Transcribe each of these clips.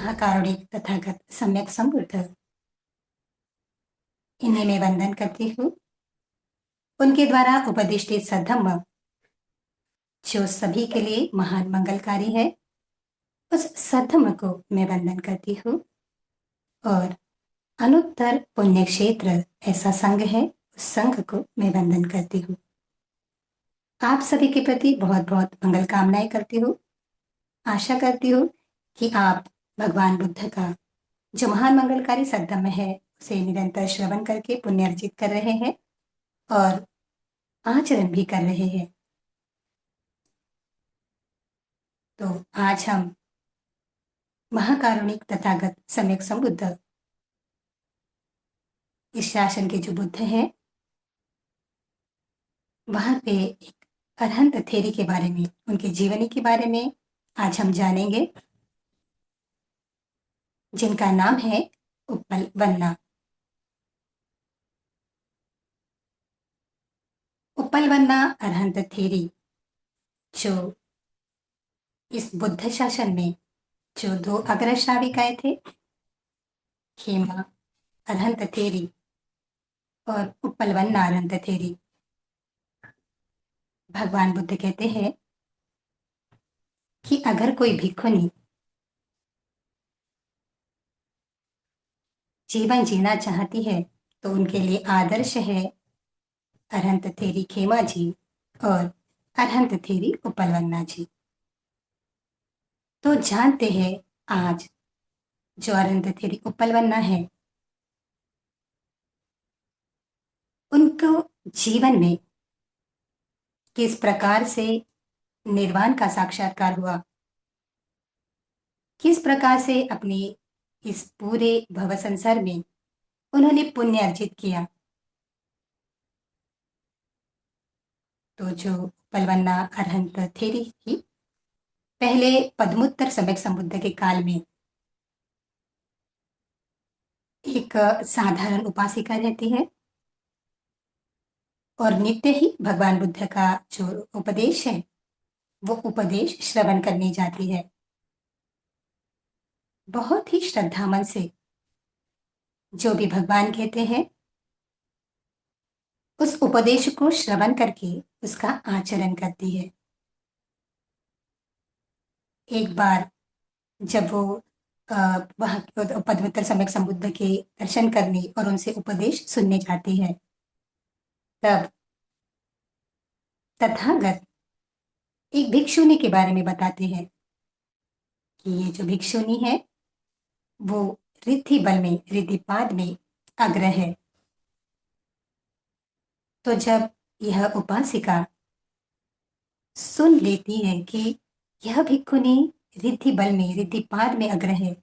महाकारुणिक तथागत सम्यक संबुद्ध, इन्हें मैं वंदन करती हूँ। उनके द्वारा उपदिष्टित सद्धम्म जो सभी के लिए महान मंगलकारी है, उस सद्धम्म को मैं वंदन करती हूँ। और अनुत्तर पुण्य क्षेत्र ऐसा संघ है, उस संघ को मैं वंदन करती हूँ। आप सभी के प्रति बहुत बहुत मंगल कामनाएं करती हूँ। आशा करती हूँ कि आप भगवान बुद्ध का जो महान मंगलकारी सद्धम्म है, उसे निरंतर श्रवण करके पुण्य अर्जित कर रहे हैं और आचरण भी कर रहे हैं। तो आज हम महाकारुणिक तथागत सम्यक संबुद्ध, इस शासन के जो बुद्ध हैं, वहां पे एक अरहंत थेरी के बारे में, उनके जीवनी के बारे में आज हम जानेंगे, जिनका नाम है उप्पल वन्ना। उप्पल वन्ना अरहंत थेरी जो इस बुद्ध शासन में जो दो अग्रश्राविकाएं थे, खेमा अरहंत थेरी और उप्पल वन्ना अरहंत थेरी। भगवान बुद्ध कहते हैं कि अगर कोई भिक्षुनी जीवन जीना चाहती है तो उनके लिए आदर्श है अरहंत थेरी खेमा जी और अरहंत थेरी उप्पलवन्ना जी। तो जानते हैं आज जो अरहंत थेरी उप्पलवन्ना है, उनको जीवन में किस प्रकार से निर्वाण का साक्षात्कार हुआ, किस प्रकार से अपने इस पूरे भव संसार में उन्होंने पुण्य अर्जित किया। तो जो उप्पलवन्ना अरहंत थेरी थी, पहले पद्मोत्तर सम्यक संबुद्ध के काल में एक साधारण उपासिका रहती है और नित्य ही भगवान बुद्ध का जो उपदेश है, वो उपदेश श्रवण करने जाती है। बहुत ही श्रद्धा मन से जो भी भगवान कहते हैं, उस उपदेश को श्रवण करके उसका आचरण करती है। एक बार जब वो वहां पद्मोत्तर सम्यक संबुद्ध के दर्शन करने और उनसे उपदेश सुनने जाती है, तब तथागत एक भिक्षुनी के बारे में बताते हैं कि ये जो भिक्षुनी है, वो रिद्धि बल में, रिद्धिपाद में अग्र है। तो जब यह उपासिका सुन लेती है कि यह भिक्षुनी रिद्धि बल में, रिद्धिपाद में अग्र है,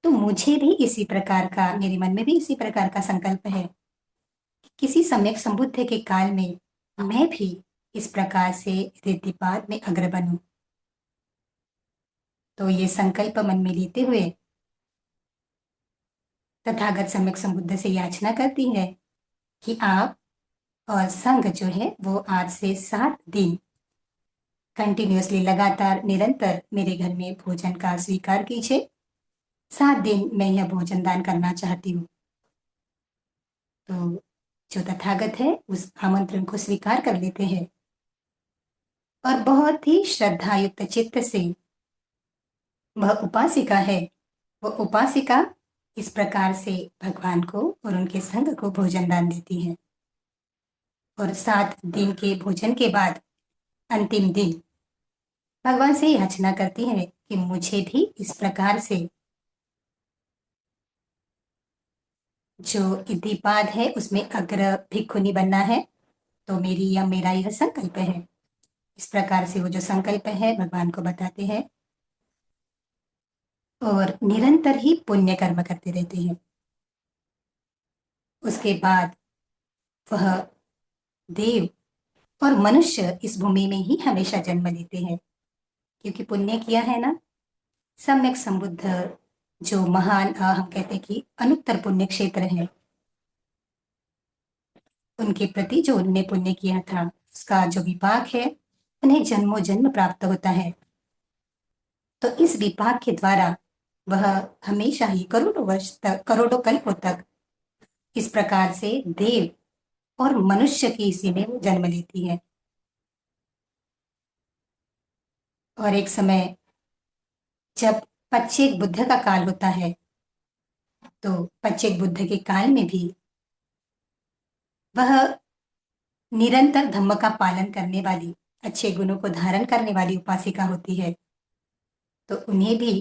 तो मुझे भी इसी प्रकार का, मेरे मन में भी इसी प्रकार का संकल्प है कि किसी सम्यक संबुद्ध के काल में मैं भी इस प्रकार से रिद्धिपाद में अग्र बनूं। तो ये संकल्प मन में लेते हुए तथागत सम्यक संबुद्ध से याचना करती है कि आप और संघ जो है वो आज से 7 दिन कंटिन्यूअसली, लगातार, निरंतर मेरे घर में भोजन का स्वीकार कीजिए। 7 दिन मैं यह भोजन दान करना चाहती हूँ। तो जो तथागत है उस आमंत्रण को स्वीकार कर लेते हैं और बहुत ही श्रद्धा युक्त चित्त से वह उपासिका है, वो उपासिका इस प्रकार से भगवान को और उनके संघ को भोजन दान देती है। और 7 दिन के भोजन के बाद अंतिम दिन भगवान से याचना करती है कि मुझे भी इस प्रकार से जो इद्धिपाद है उसमें अग्र भिक्षुनी बनना है। तो मेरा यह संकल्प है। इस प्रकार से वो जो संकल्प है भगवान को बताते हैं और निरंतर ही पुण्य कर्म करते रहते हैं। उसके बाद वह देव और मनुष्य इस भूमि में ही हमेशा जन्म लेते हैं, क्योंकि पुण्य किया है ना। सम्यक संबुद्ध जो महान, हम कहते हैं कि अनुत्तर पुण्य क्षेत्र है, उनके प्रति जो उन्होंने पुण्य किया था उसका जो विपाक है, उन्हें जन्मों जन्म प्राप्त होता है। तो इस विपाक के द्वारा वह हमेशा ही करोड़ों वर्ष तक, करोड़ों कल्पों तक इस प्रकार से देव और मनुष्य की इसी में वो जन्म लेती है। और एक समय जब पच्चेक बुद्ध का काल होता है, तो पच्चेक बुद्ध के काल में भी वह निरंतर धम्म का पालन करने वाली, अच्छे गुणों को धारण करने वाली उपासिका होती है, तो उन्हें भी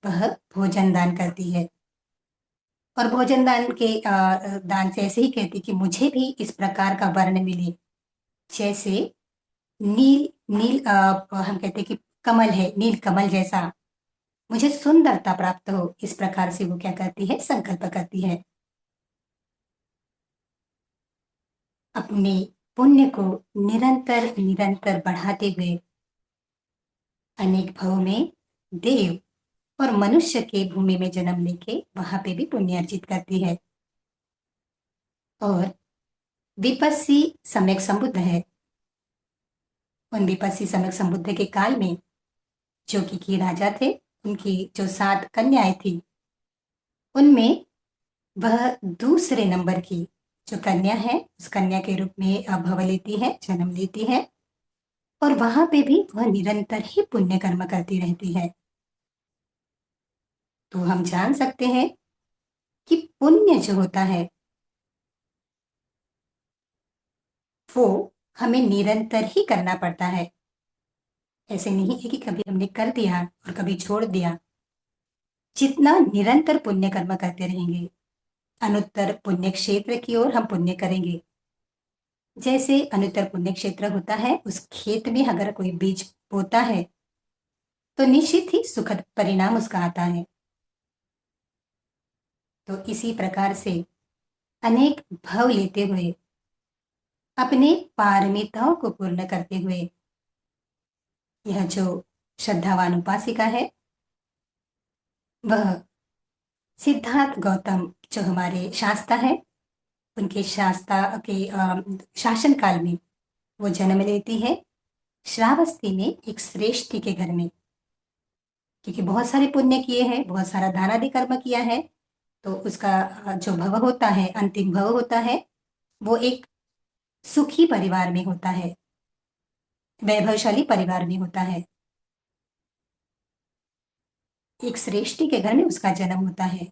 वह भोजन दान करती है। और भोजन दान के दान से ऐसे ही कहती कि मुझे भी इस प्रकार का वर्ण मिले, जैसे नील नील हम कहते हैं कि कमल है, नील कमल जैसा मुझे सुंदरता प्राप्त हो, इस प्रकार से वो क्या करती है, संकल्प करती है। अपने पुण्य को निरंतर निरंतर बढ़ाते हुए अनेक भव में देव और मनुष्य के भूमि में जन्म लेके वहां पे भी पुण्य अर्जित करती है। और विपस्सी सम्यक संबुद्ध है। उन विपस्सी सम्यक संबुद्ध के काल में जो कि राजा थे, उनकी जो 7 कन्याएं थी, उनमें वह दूसरे नंबर की जो कन्या है, उस कन्या के रूप में भव लेती है, जन्म लेती है। और वहां पे भी वह निरंतर ही पुण्य कर्म करती रहती है। तो हम जान सकते हैं कि पुण्य जो होता है वो हमें निरंतर ही करना पड़ता है। ऐसे नहीं है कि कभी हमने कर दिया और कभी छोड़ दिया। जितना निरंतर पुण्य कर्म करते रहेंगे, अनुत्तर पुण्य क्षेत्र की ओर हम पुण्य करेंगे। जैसे अनुत्तर पुण्य क्षेत्र होता है, उस खेत में अगर कोई बीज बोता है तो निश्चित ही सुखद परिणाम उसका आता है। तो इसी प्रकार से अनेक भव लेते हुए, अपने पारमिताओं को पूर्ण करते हुए, यह जो श्रद्धावान उपासिका है, वह सिद्धार्थ गौतम जो हमारे शास्ता है, उनके शास्ता के शासन काल में वो जन्म लेती है श्रावस्ती में, एक श्रेष्ठी के घर में। क्योंकि बहुत सारे पुण्य किए हैं, बहुत सारा दान आदि कर्म किया है, तो उसका जो भव होता है, अंतिम भव होता है, वो एक सुखी परिवार में होता है, वैभवशाली परिवार में होता है। एक श्रेष्ठी के घर में उसका जन्म होता है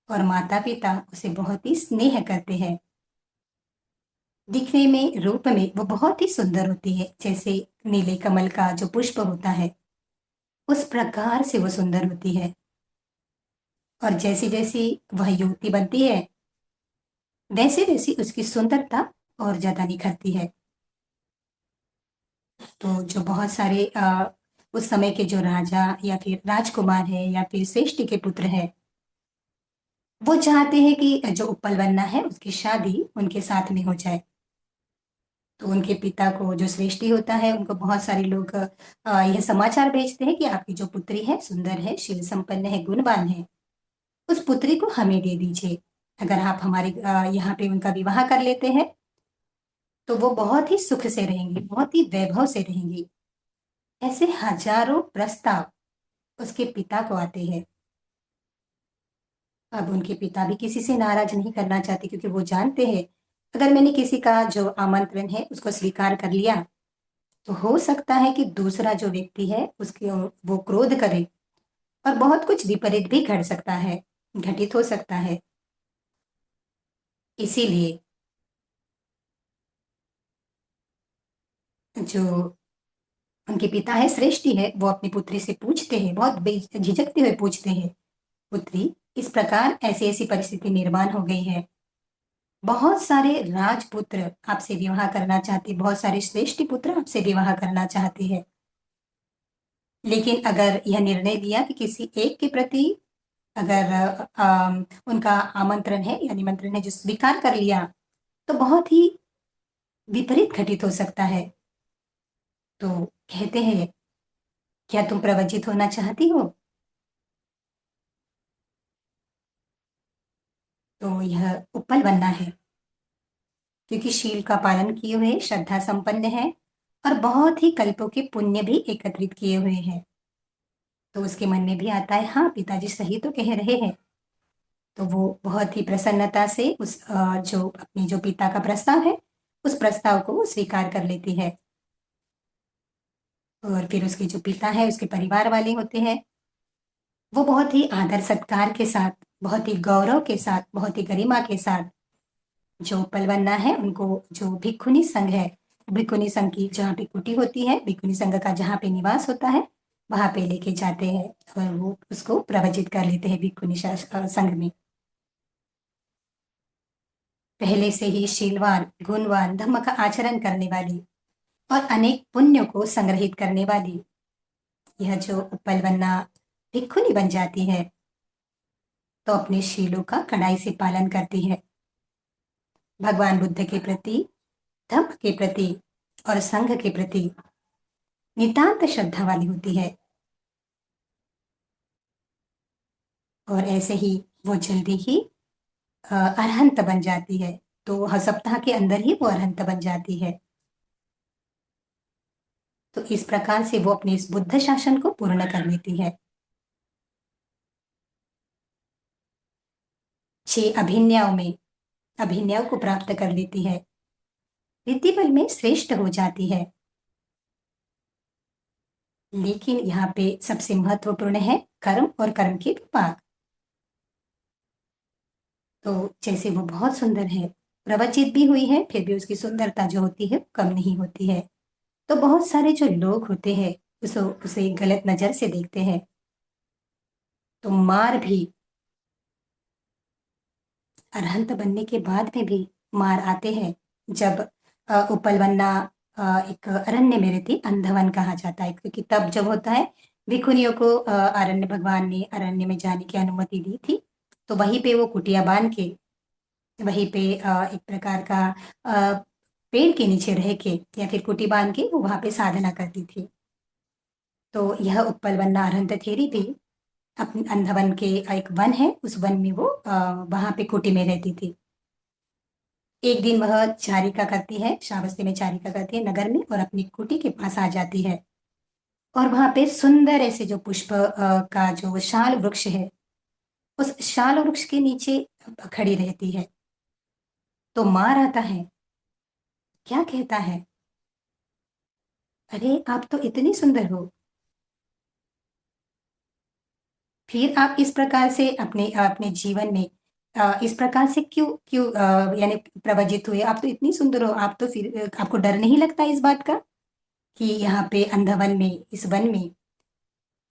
और माता पिता उसे बहुत ही स्नेह करते हैं। दिखने में, रूप में वो बहुत ही सुंदर होती है, जैसे नीले कमल का जो पुष्प होता है, उस प्रकार से वो सुंदर होती है। और जैसी जैसी वह युवती बनती है, वैसे वैसी उसकी सुंदरता और ज्यादा निखरती है। तो जो बहुत सारे उस समय के जो राजा या फिर राजकुमार है या फिर श्रेष्ठी के पुत्र है, वो चाहते हैं कि जो उपल बनना है उसकी शादी उनके साथ में हो जाए। तो उनके पिता को, जो श्रेष्ठी होता है, उनको बहुत सारे लोग यह समाचार भेजते हैं कि आपकी जो पुत्री है सुंदर है, शिव संपन्न है, गुणवान है, उस पुत्री को हमें दे दीजिए। अगर आप हमारे यहाँ पे उनका विवाह कर लेते हैं तो वो बहुत ही सुख से रहेंगी, बहुत ही वैभव से रहेंगी। ऐसे हजारों प्रस्ताव उसके पिता को आते हैं। अब उनके पिता भी किसी से नाराज नहीं करना चाहते, क्योंकि वो जानते हैं अगर मैंने किसी का जो आमंत्रण है उसको स्वीकार कर लिया, तो हो सकता है कि दूसरा जो व्यक्ति है उसके वो क्रोध करे और बहुत कुछ विपरीत भी घट सकता है, घटित हो सकता है। इसीलिए जो उनके पिता है, श्रेष्ठी है, वो अपनी पुत्री से पूछते हैं, बहुत झिझकते हुए पूछते हैं, पुत्री, इस प्रकार ऐसी ऐसी परिस्थिति निर्माण हो गई है, बहुत सारे राजपुत्र आपसे विवाह करना चाहते, बहुत सारे श्रेष्ठी पुत्र आपसे विवाह करना चाहते हैं, लेकिन अगर यह निर्णय लिया कि किसी एक के प्रति अगर उनका आमंत्रण है या निमंत्रण है जो स्वीकार कर लिया, तो बहुत ही विपरीत घटित हो सकता है। तो कहते हैं, क्या तुम प्रवचित होना चाहती हो? तो यह उपल बनना है, क्योंकि शील का पालन किए हुए, श्रद्धा संपन्न है और बहुत ही कल्पों के पुण्य भी एकत्रित किए हुए हैं। तो उसके मन में भी आता है, हाँ, पिताजी सही तो कह रहे हैं। तो वो बहुत ही प्रसन्नता से जो अपने जो पिता का प्रस्ताव है, उस प्रस्ताव को वो स्वीकार कर लेती है। और फिर उसके जो पिता हैं, उसके परिवार वाले होते हैं, वो बहुत ही आदर-सत्कार के साथ, बहुत ही गौरव के साथ, बहुत ही गरिमा के साथ जो पलवन्ना है, उनको जो भिक्खुनी संघ है, भिक्खुनी संघ की जहाँ पे कुटी होती है, भिक्खुनी संघ का जहाँ पे निवास होता है, वहाँ पे लेके जाते हैं और वो उसको प्रवचित कर लेते हैं संघ में। पहले से ही शीलवान, गुणवान, धम्म का आचरण करने वाली और अनेक पुण्यों को संग्रहित करने वाली यह जो पलवन्ना भिक्खुनी बन जाती है, तो अपने शीलों का कड़ाई से पालन करती है। भगवान बुद्ध के प्रति, धम्म के प्रति और संघ के प्रति नितांत श्रद्धा वाली होती है। और ऐसे ही वो जल्दी ही अरहंत बन जाती है। तो हर सप्ताह के अंदर ही वो अरहंत बन जाती है। तो इस प्रकार से वो अपने इस बुद्ध शासन को पूर्ण कर लेती है। 6 अभिनयों को प्राप्त कर लेती है। रिद्धि बल में श्रेष्ठ हो जाती है। लेकिन यहाँ पे सबसे महत्वपूर्ण है कर्म और कर्म के विपाक। तो जैसे वो बहुत सुंदर है, प्रवचित भी हुई है, फिर भी उसकी सुंदरता जो होती है कम नहीं होती है। तो बहुत सारे जो लोग होते हैं उसे गलत नजर से देखते हैं। तो मार भी अरहंत बनने के बाद में भी मार आते हैं। जब उपलवन्ना एक अरण्य में रहती, अंधवन कहा जाता है, क्योंकि तब जब होता है भिखुनियों को अरण्य भगवान ने अरण्य में जाने की अनुमति दी थी। तो वहीं पे वो कुटिया बांध के वहीं पे एक प्रकार का पेड़ के नीचे रह के या फिर कुटी बांध के वो वहां पे साधना करती थी। तो यह उपलवन्ना अरहंत थेरी भी अपने अंधवन के एक वन है, उस वन में वो वहां पे कुटी में रहती थी। एक दिन वह चारिका करती है, श्रावस्ती में चारिका करती है नगर में, और अपनी कुटी के पास आ जाती है। और वहां पे सुंदर ऐसे जो पुष्प का जो शाल वृक्ष है, उस शाल वृक्ष के नीचे खड़ी रहती है। तो मार आता है, क्या कहता है, अरे आप तो इतनी सुंदर हो, फिर आप इस प्रकार से अपने अपने जीवन में इस प्रकार से क्यों क्यों यानी प्रवजित हुए, आप तो इतनी सुंदर हो, आप तो फिर आपको डर नहीं लगता इस बात का कि यहाँ पे अंधवन में, इस वन में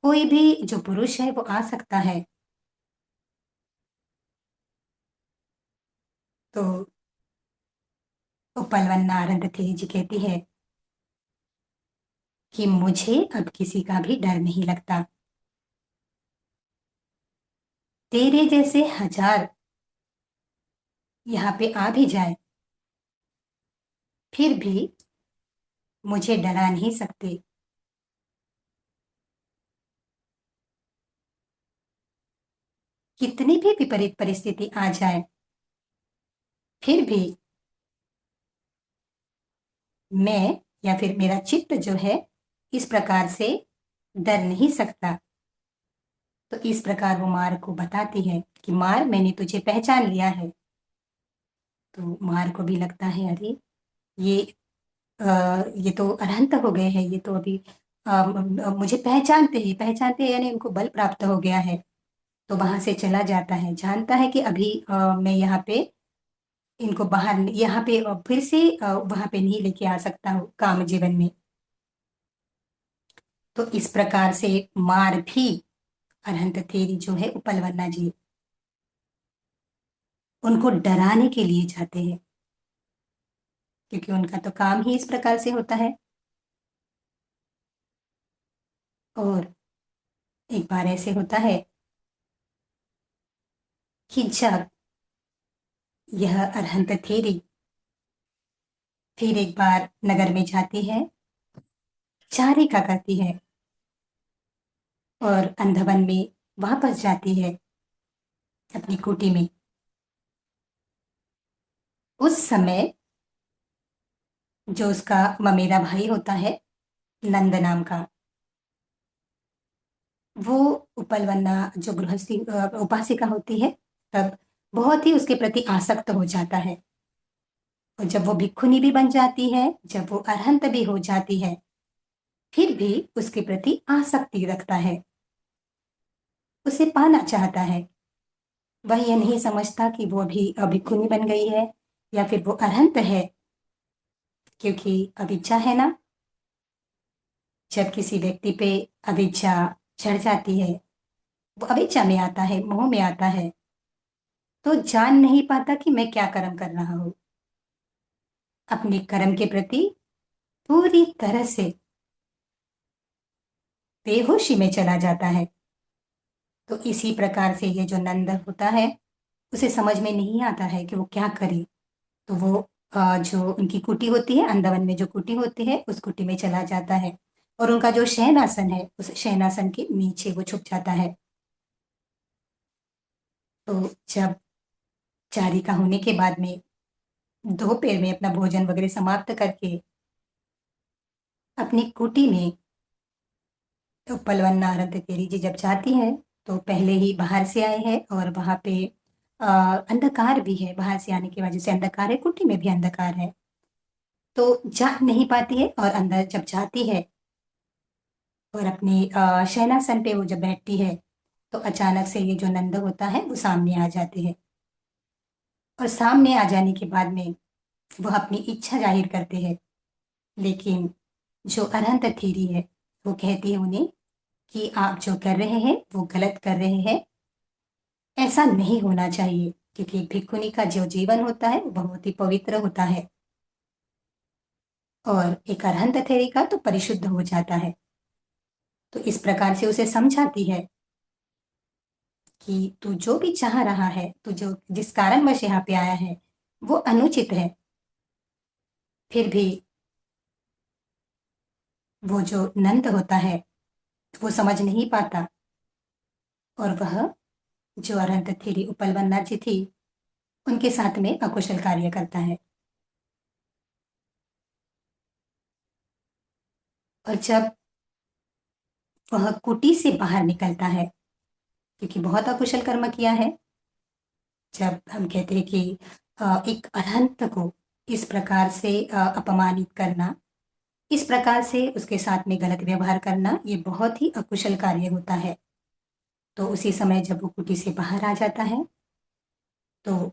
कोई भी जो पुरुष है वो आ सकता है। तो उपलवन्ना अरुंधति जी कहती है कि मुझे अब किसी का भी डर नहीं लगता। तेरे जैसे हजार यहाँ पे आ भी जाए, फिर भी मुझे डरा नहीं सकते। कितनी भी विपरीत परिस्थिति आ जाए, फिर भी मैं या फिर मेरा चित्त जो है इस प्रकार से डर नहीं सकता। तो इस प्रकार वो मार को बताती है कि मार, मैंने तुझे पहचान लिया है। तो मार को भी लगता है, अरे ये ये तो अरहंत हो गए हैं, ये तो अभी मुझे पहचानते हैं, यानी उनको बल प्राप्त हो गया है। तो वहां से चला जाता है, जानता है कि अभी मैं यहाँ पे इनको बाहर यहाँ पे फिर से वहां पे नहीं लेके आ सकता हूँ काम जीवन में। तो इस प्रकार से मार भी अरहंत थेरी जो है उपलवन्ना जी उनको डराने के लिए जाते हैं, क्योंकि उनका तो काम ही इस प्रकार से होता है। और एक बार ऐसे होता है कि जब यह अरहंत थेरी फिर एक बार नगर में जाती है, चारिका करती है और अंधवन में वापस जाती है अपनी कुटी में। उस समय जो उसका ममेरा भाई होता है, नंद नाम का, वो उपलवन्ना जो गृहस्थी उपासिका होती है, तब बहुत ही उसके प्रति आसक्त हो जाता है। और जब वो भिक्षुनी भी बन जाती है, जब वो अरहंत भी हो जाती है, फिर भी उसके प्रति आसक्ति रखता है, उसे पाना चाहता है। वह ये नहीं समझता कि वो अभी भिक्षुनी बन गई है या फिर वो अरहंत है, क्योंकि अविद्या है ना। जब किसी व्यक्ति पे अविद्या चढ़ जाती है, वो अविद्या में आता है, मोह में आता है, तो जान नहीं पाता कि मैं क्या कर्म कर रहा हूँ। अपने कर्म के प्रति पूरी तरह से बेहोशी में चला जाता है। तो इसी प्रकार से ये जो नंद होता है, उसे समझ में नहीं आता है कि वो क्या करे। तो वो जो उनकी कुटी होती है, अंदवन में जो कुटी होती है, उस कुटी में चला जाता है और उनका जो शयनासन है, उस शयनासन के नीचे वो छुप जाता है। तो जब चारिका होने के बाद में दोपहर में अपना भोजन वगैरह समाप्त करके अपनी कुटी में तो पलवन नारद तेरी जी जब जाती है, तो पहले ही बाहर से आए हैं और वहां पे अंधकार भी है। बाहर से आने की वजह से अंधकार है, कुटी में भी अंधकार है, तो जा नहीं पाती है। और अंदर जब जाती है और अपने शयनासन पे वो जब बैठती है, तो अचानक से ये जो नंद होता है वो सामने आ जाते हैं। और सामने आ जाने के बाद में वह अपनी इच्छा जाहिर करते हैं, लेकिन जो अनंत थीरी है, वो कहती है उन्हें कि आप जो कर रहे हैं वो गलत कर रहे हैं, ऐसा नहीं होना चाहिए, क्योंकि एक भिक्षुनी का जो जीवन होता है वो बहुत ही पवित्र होता है और एक अरहंत थेरी का तो परिशुद्ध हो जाता है। तो इस प्रकार से उसे समझाती है कि तू जो भी चाह रहा है, तू जो जिस कारणवश यहाँ पे आया है, वो अनुचित है। फिर भी वो जो नंद होता है, वो समझ नहीं पाता और वह जो अरहंत थेरी उपलवन्ना जी थी, उनके साथ में अकुशल कार्य करता है। और जब वह कुटी से बाहर निकलता है, क्योंकि बहुत अकुशल कर्म किया है, जब हम कहते हैं कि एक अरहंत को इस प्रकार से अपमानित करना, इस प्रकार से उसके साथ में गलत व्यवहार करना, ये बहुत ही अकुशल कार्य होता है। तो उसी समय जब वो कुटी से बाहर आ जाता है, तो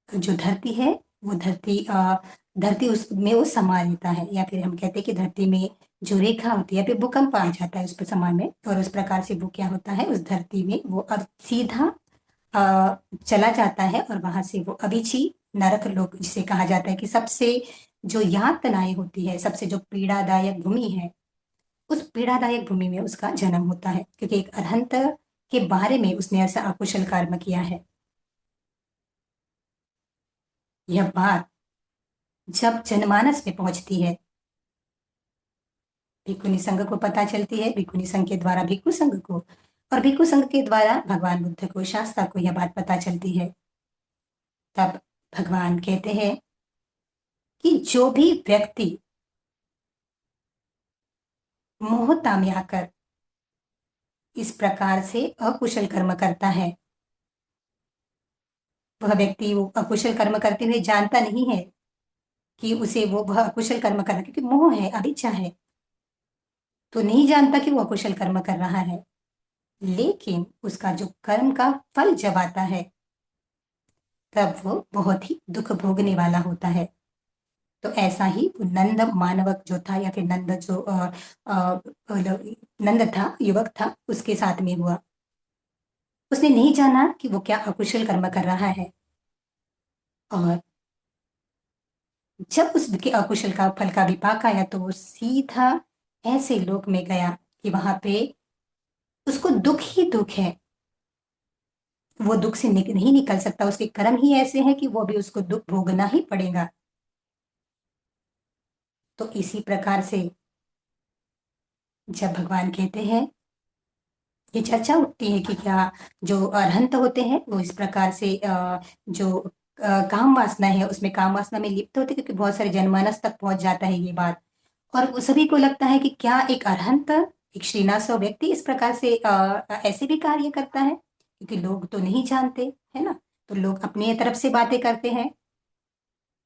जो धरती है, वो धरती उसमें वो समा लेता है, या फिर हम कहते हैं कि धरती में जो रेखा होती है, फिर भूकंप आ जाता है उस पर समान में, और उस प्रकार से वो क्या होता है, उस धरती में वो अब सीधा चला जाता है और वहां से वो अविची नरक लोक, जिसे कहा जाता है कि सबसे जो यातनाएं होती है, सबसे जो पीड़ादायक भूमि है, उस पीड़ादायक भूमि में उसका जन्म होता है, क्योंकि एक अरहंत के बारे में उसने ऐसा अकुशल कर्म किया है। यह बात जब जनमानस में पहुंचती है, भिक्खुनी संघ को पता चलती है, भिक्खुनी संघ के द्वारा भिक्खु संघ को, और भिक्खु संघ के द्वारा भगवान बुद्ध को, शास्ता को यह बात पता चलती है। तब भगवान कहते हैं कि जो भी व्यक्ति मोहता में आकर इस प्रकार से अकुशल कर्म करता है, वह व्यक्ति वो अकुशल कर्म करते हुए जानता नहीं है कि उसे वो वह अकुशल कर्म कर रहा है, क्योंकि मोह है, अभिच्छा है, तो नहीं जानता कि वो अकुशल कर्म कर रहा है। लेकिन उसका जो कर्म का फल जब आता है, तब वो बहुत ही दुख भोगने वाला होता है। तो ऐसा ही वो नंद मानवक जो था, या फिर नंद जो नंद था, युवक था, उसके साथ में हुआ। उसने नहीं जाना कि वो क्या अकुशल कर्म कर रहा है, और जब उसके अकुशल का फल का विपाक आया, तो वो सीधा ऐसे लोक में गया कि वहां पे उसको दुख ही दुख है। वो दुख से नहीं निकल सकता, उसके कर्म ही ऐसे हैं कि वो भी उसको दुख भोगना ही पड़ेगा। तो इसी प्रकार से जब भगवान कहते हैं, ये चर्चा उठती है कि क्या जो अरहंत होते हैं वो इस प्रकार से जो काम वासना है, उसमें काम वासना में लिप्त होते हैं, क्योंकि बहुत सारे जनमानस तक पहुंच जाता है ये बात। और वो सभी को लगता है कि क्या एक अरहंत एक श्रीनासव व्यक्ति इस प्रकार से ऐसे भी कार्य करता है, क्योंकि लोग तो नहीं जानते, है ना? तो लोग अपनी तरफ से बातें करते हैं,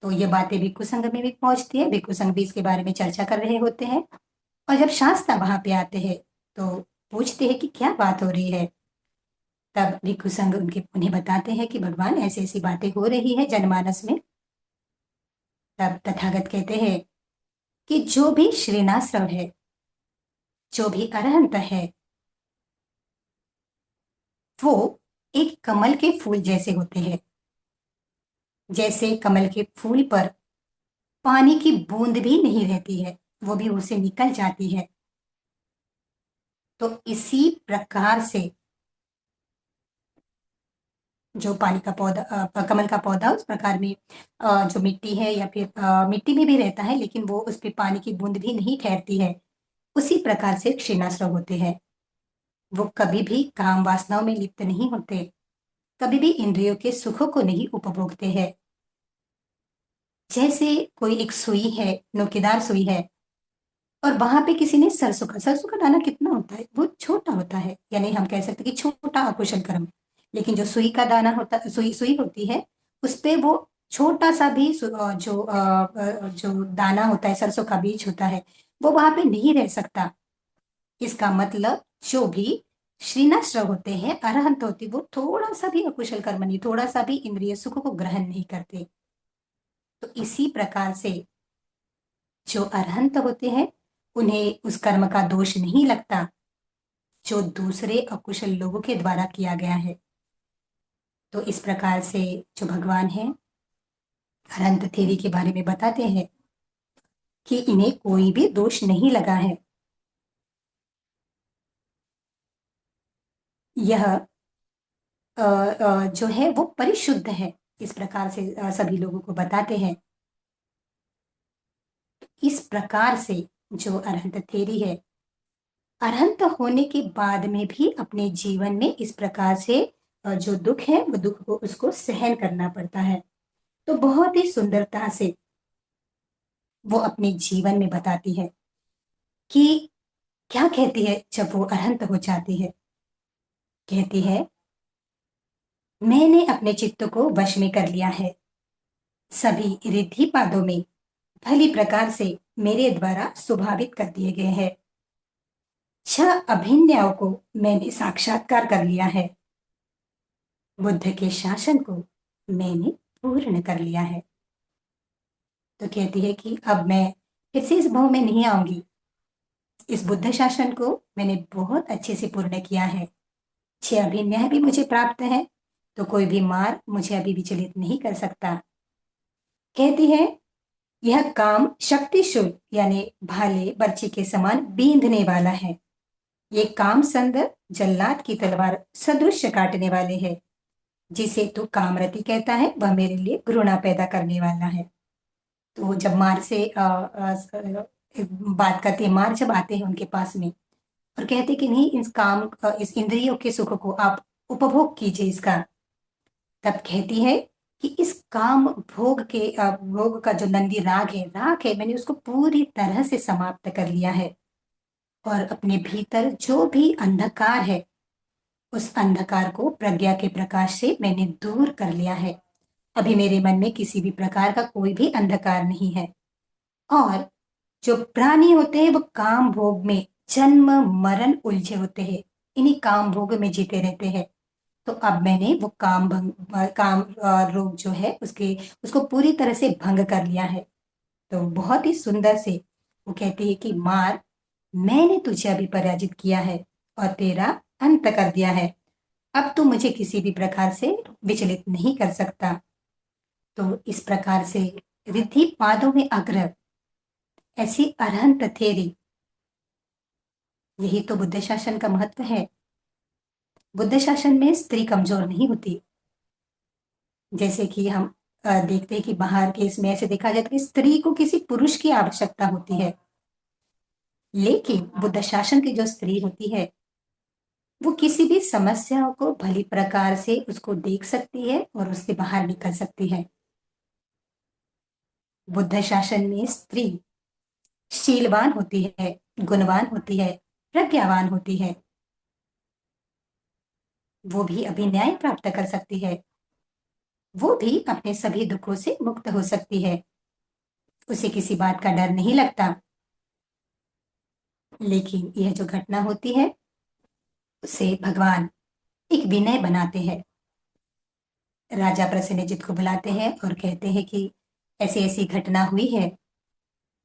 तो ये बातें भिक्षु संघ में भी पहुँचती है, भिक्षु संघ भी इसके बारे में चर्चा कर रहे होते हैं। और जब शास्ता वहाँ पे आते हैं, तो पूछते हैं कि क्या बात हो रही है? तब भिक्षु संघ उन्हें बताते हैं कि भगवान ऐसी-ऐसी बातें हो रही है जनमानस में। तब तथागत कहते हैं कि जो भी श्रीनाश्रव है, जो भी अरहंत है, वो एक कमल के फूल जैसे होते हैं। जैसे कमल के फूल पर पानी की बूंद भी नहीं रहती है, वो भी उससे निकल जाती है। तो इसी प्रकार से जो पानी का पौधा कमल का पौधा उस प्रकार में जो मिट्टी है या फिर मिट्टी में भी रहता है, लेकिन वो उस पे पानी की बूंद भी नहीं ठहरती है। उसी प्रकार से क्षीणाश्रव होते हैं। वो कभी भी काम वासनाओं में लिप्त नहीं होते, कभी भी इंद्रियों के सुखों को नहीं उपभोगते हैं। जैसे कोई एक सुई है, नोकीदार सुई है, और वहां पे किसी ने सरसों का दाना कितना होता है? वो छोटा होता है, यानी हम कह सकते हैं कि छोटा अकुशल कर्म। लेकिन जो सुई का दाना होता, सुई सुई होती है, उस पे वो छोटा सा भी जो दाना होता है, सरसों का बीज होता है, वो वहां पे नहीं रह सकता। इसका मतलब जो भी श्रीनाश्रव होते हैं, अरहंत होते, वो थोड़ा सा भी अकुशल कर्म नहीं, थोड़ा सा भी इंद्रिय सुख को ग्रहण नहीं करते। तो इसी प्रकार से जो अरहंत होते हैं, उन्हें उस कर्म का दोष नहीं लगता जो दूसरे अकुशल लोगों के द्वारा किया गया है। तो इस प्रकार से जो भगवान है, अनंत थेरी के बारे में बताते हैं कि इन्हें कोई भी दोष नहीं लगा है। यह जो है वो परिशुद्ध है, इस प्रकार से सभी लोगों को बताते हैं। इस प्रकार से जो अरहंत थेरी है, अरहंत होने के बाद में भी अपने जीवन में इस प्रकार से जो दुख है, वो दुख को उसको सहन करना पड़ता है। तो बहुत ही सुंदरता से वो अपने जीवन में बताती है कि क्या कहती है जब वो अरहंत हो जाती है। कहती है, मैंने अपने चित्त को वश में कर लिया है। सभी रिद्धि पादों में भली प्रकार से मेरे द्वारा स्वभावित कर दिए गए हैं। 6 अभिनयों को मैंने साक्षात्कार कर लिया है। बुद्ध के शासन को मैंने पूर्ण कर लिया है। तो कहती है कि अब मैं फिर से इस भव में नहीं आऊंगी। इस बुद्ध शासन को मैंने बहुत अच्छे से पूर्ण किया है। 6 अभिनय भी मुझे प्राप्त है, तो कोई भी मार मुझे अभी विचलित नहीं कर सकता। कहती है, यह काम शक्तिशूल यानी भाले बर्ची के समान बींधने वाला है। ये काम संद जल्लाद की तलवार सदृश काटने वाले है। जिसे तू कामरति कहता है, वह मेरे लिए घृणा पैदा करने वाला है। तो जब मार से बात करते हैं, मार जब आते हैं उनके पास में और कहते कि नहीं, इस इंद्रियों के सुख को आप उपभोग कीजिए इसका। तब कहती है कि इस काम भोग का जो नंदी राग है, मैंने उसको पूरी तरह से समाप्त कर लिया है। और अपने भीतर जो भी अंधकार है, उस अंधकार को प्रज्ञा के प्रकाश से मैंने दूर कर लिया है। अभी मेरे मन में किसी भी प्रकार का कोई भी अंधकार नहीं है। और जो प्राणी होते हैं, वो काम भोग में जन्म मरण उलझे होते हैं, इन्हीं काम भोग में जीते रहते हैं। तो अब मैंने वो काम रोग जो है उसको पूरी तरह से भंग कर लिया है। तो बहुत ही सुंदर से वो कहती है कि मार, मैंने तुझे अभी पराजित किया है और तेरा अंत कर दिया है। अब तू मुझे किसी भी प्रकार से विचलित नहीं कर सकता। तो इस प्रकार से रिद्धि पादों में अग्र ऐसी अरहंत थेरी, यही तो बुद्ध शासन का महत्व है। बुद्ध शासन में स्त्री कमजोर नहीं होती। जैसे कि हम देखते हैं कि बाहर के इसमें ऐसे देखा जाता है कि स्त्री को किसी पुरुष की आवश्यकता होती है, लेकिन बुद्ध शासन की जो स्त्री होती है, वो किसी भी समस्या को भली प्रकार से उसको देख सकती है और उससे बाहर निकल सकती है। बुद्ध शासन में स्त्री शीलवान होती है, गुणवान होती है, प्रज्ञावान होती है, वो भी अभी न्याय प्राप्त कर सकती है, वो भी अपने सभी दुखों से मुक्त हो सकती है, उसे किसी बात का डर नहीं लगता। लेकिन यह जो घटना होती है, उसे भगवान एक विनय बनाते हैं। राजा प्रसेनजित को बुलाते हैं और कहते हैं कि ऐसी ऐसी घटना हुई है,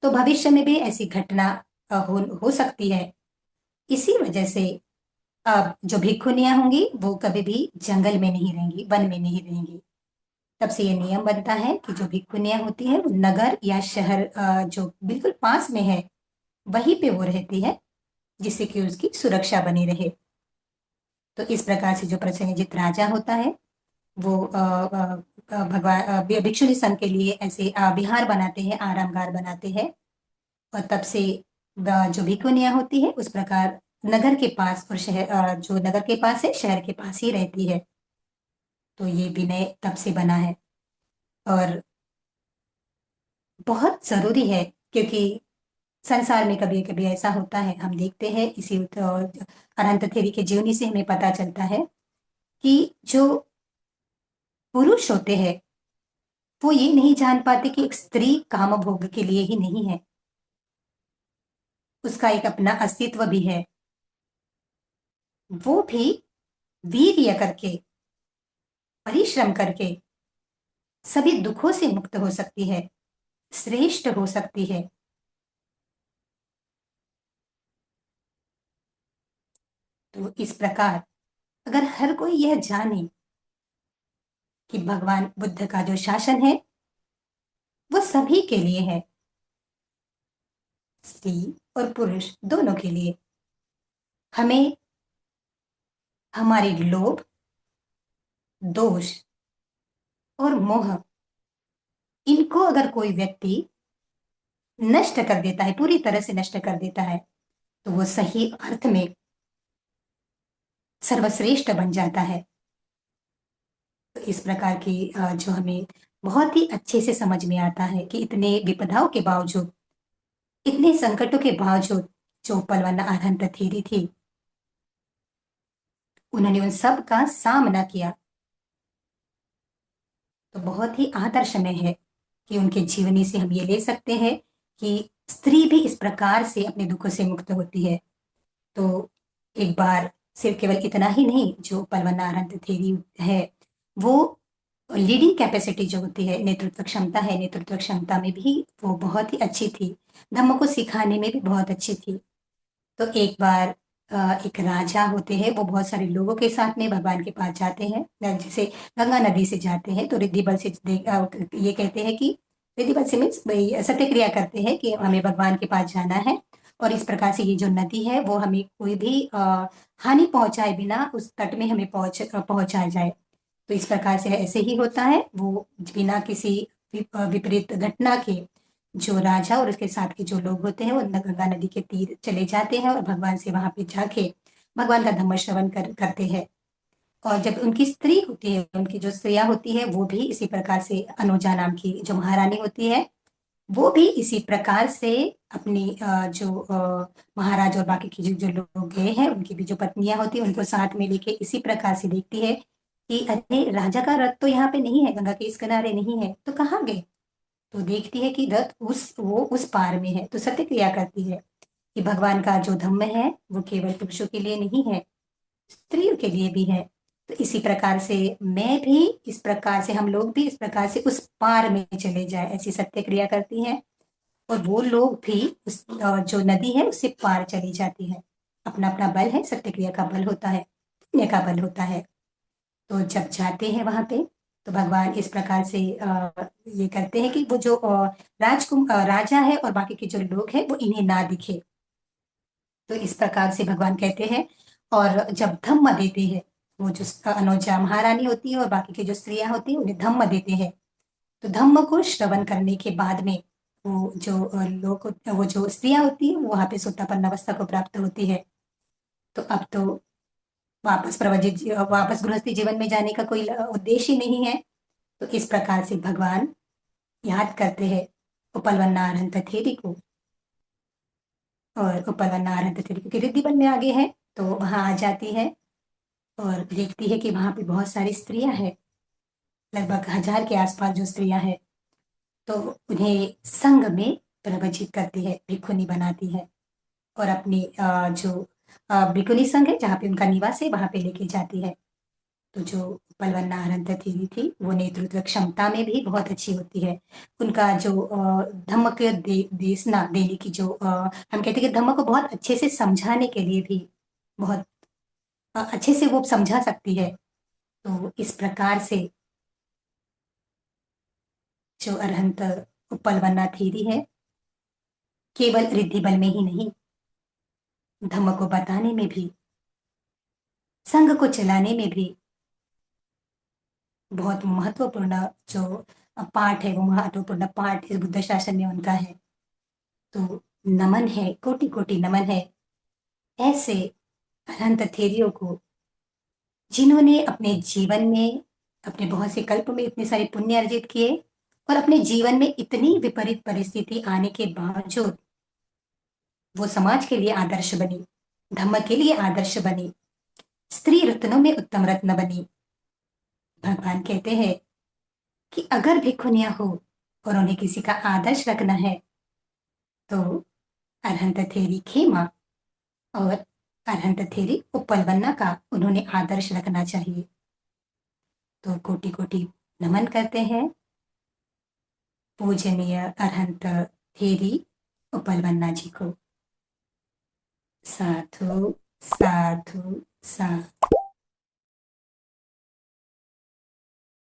तो भविष्य में भी ऐसी घटना हो सकती है। इसी वजह से अब जो भिक्षुनियां होंगी वो कभी भी जंगल में नहीं रहेंगी, वन में नहीं रहेंगी। तब से ये नियम बनता है कि जो भिक्षुनियां होती है वो नगर या शहर जो बिल्कुल पास में है वहीं पे वो रहती है, जिससे कि उसकी सुरक्षा बनी रहे। तो इस प्रकार से जो प्रसेनजित राजा होता है वो भगवान भिक्षुनी संघ के लिए ऐसे विहार बनाते हैं, आरामगार बनाते हैं। और तब से जो भिक्षुनियां होती है उस प्रकार नगर के पास और शहर जो नगर के पास है शहर के पास ही रहती है। तो ये विनय तब से बना है और बहुत जरूरी है, क्योंकि संसार में कभी कभी ऐसा होता है, हम देखते हैं इसी अनंत थेरी के जीवनी से हमें पता चलता है कि जो पुरुष होते हैं वो ये नहीं जान पाते कि एक स्त्री काम भोग के लिए ही नहीं है, उसका एक अपना अस्तित्व भी है। वो भी वीर्य करके, परिश्रम करके सभी दुखों से मुक्त हो सकती है, श्रेष्ठ हो सकती है। तो इस प्रकार अगर हर कोई यह जाने कि भगवान बुद्ध का जो शासन है वो सभी के लिए है, स्त्री और पुरुष दोनों के लिए। हमें हमारे लोभ, दोष और मोह, इनको अगर कोई व्यक्ति नष्ट कर देता है, पूरी तरह से नष्ट कर देता है, तो वो सही अर्थ में सर्वश्रेष्ठ बन जाता है। तो इस प्रकार की जो हमें बहुत ही अच्छे से समझ में आता है कि इतने विपदाओं के बावजूद, इतने संकटों के बावजूद जो पलवना अनंत थेरी थी, उन्होंने उन सब का सामना किया। तो बहुत ही आदर्शमय है कि उनके जीवनी से हम ये ले सकते हैं कि स्त्री भी इस प्रकार से अपने दुखों से मुक्त होती है। तो एक बार सिर्फ केवल इतना ही नहीं, जो पलवनारंत थेरी है वो लीडिंग कैपेसिटी जो होती है, नेतृत्व क्षमता है, नेतृत्व क्षमता में भी वो बहुत ही अच्छी थी, धम्म को सिखाने में भी बहुत अच्छी थी। तो एक बार एक राजा होते हैं, वो बहुत सारे लोगों के साथ में भगवान के पास जाते हैं, जैसे गंगा नदी से जाते हैं। तो रिद्धि बल से ये कहते हैं कि रिद्धि बल से मीन्स सत्य क्रिया करते हैं कि हमें भगवान के पास जाना है, और इस प्रकार से ये जो नदी है वो हमें कोई भी हानि पहुंचाए बिना उस तट में हमें पहुंचाया जाए। तो इस प्रकार से ऐसे ही होता है, वो बिना किसी विपरीत घटना के जो राजा और उसके साथ के जो लोग होते हैं वो गंगा नदी के तीर चले जाते हैं और भगवान से वहां पे जाके भगवान का धम्म श्रवण करते हैं। और जब उनकी स्त्री होती है, उनकी जो स्त्रियां होती है वो भी इसी प्रकार से, अनुजा नाम की जो महारानी होती है वो भी इसी प्रकार से अपनी जो महाराज और बाकी की जो लोग गए हैं उनकी भी जो पत्नियां होती है उनको साथ में लेके इसी प्रकार से देखती है कि अरे राजा का रथ तो यहाँ पे नहीं है, गंगा के इस किनारे नहीं है, तो कहाँ गए। तो देखती है कि रथ वो उस पार में है, तो सत्य क्रिया करती है कि भगवान का जो धम्म है वो केवल पुरुषों के लिए नहीं है, स्त्रियों के लिए भी है। तो इसी प्रकार से मैं भी इस प्रकार से, हम लोग भी इस प्रकार से उस पार में चले जाए, ऐसी सत्य क्रिया करती है। और वो लोग भी उस जो नदी है उससे पार चली जाती है। अपना अपना बल है, सत्य क्रिया का बल होता है, पुण्य का बल होता है। तो जब जाते हैं वहां पे तो भगवान इस प्रकार से ये करते हैं कि वो जो राजा है और बाकी के जो लोग हैं वो इन्हें ना दिखे। तो इस प्रकार से भगवान कहते हैं, और जब धम्म देते हैं, वो जो अनुजा महारानी होती है और बाकी की जो स्त्रियां होती है उन्हें धम्म देते हैं। तो धम्म को श्रवण करने के बाद में वो जो वो जो स्त्रियां होती है वो वहां पे सुत्तापन्न अवस्था को प्राप्त होती है। तो अब तो वापस गृहस्थी जीवन में जाने का कोई उद्देश्य ही नहीं है। तो इस प्रकार से भगवान याद करते हैं उपलवन्ना अनंत थेरी को, और उपलवन्ना अरहंत थेरी क्योंकि रिद्धिबन में आगे है, तो वहाँ आ जाती है और देखती है कि वहाँ पे बहुत सारी स्त्रियाँ हैं, लगभग 1000 के आस-पास जो स्त्रियाँ हैं, तो उन्हें संघ में प्रवचित करती है, भिक्षुणी बनाती है और अपनी जो भिक्षुणी संघ है, जहाँ पे उनका निवास है, वहाँ पे लेके जाती है। तो जो पलवन्ना अरहंत थीरी थी, वो नेतृत्व क्षमता में भी बहुत अच्छी होती है। उनका जो धम्म के देशना देने की जो हम कहते हैं कि धम्म को बहुत अच्छे से समझाने के लिए भी बहुत अच्छे से वो समझा सकती है। तो इस प्रकार से जो अरहंत उपलवन्ना थीरी है, केवल रिद्धि बल में ही नहीं, धम्म को बताने में भी, संघ को चलाने में भी बहुत महत्वपूर्ण जो पाठ है, वो महत्वपूर्ण पाठ इस बुद्ध शासन में उनका है। तो नमन है, कोटि-कोटि नमन है ऐसे अनंत थेरियों को, जिन्होंने अपने जीवन में, अपने बहुत से कल्प में इतने सारे पुण्य अर्जित किए और अपने जीवन में इतनी विपरीत परिस्थिति आने के बावजूद वो समाज के लिए आदर्श बनी, धम्म के लिए आदर्श बनी, स्त्री रत्नों में उत्तम रत्न बनी। भगवान कहते हैं कि अगर भिक्षुनियाँ हो और उन्हें किसी का आदर्श रखना है, तो अरहंत थेरी खेमा और अरहंत थेरी उपलवन्ना का उन्होंने आदर्श रखना चाहिए। तो कोटि-कोटि नमन करते हैं पूजनीय अरहंत थेरी उपलवन्ना जी को। साधु, साधु, साधु।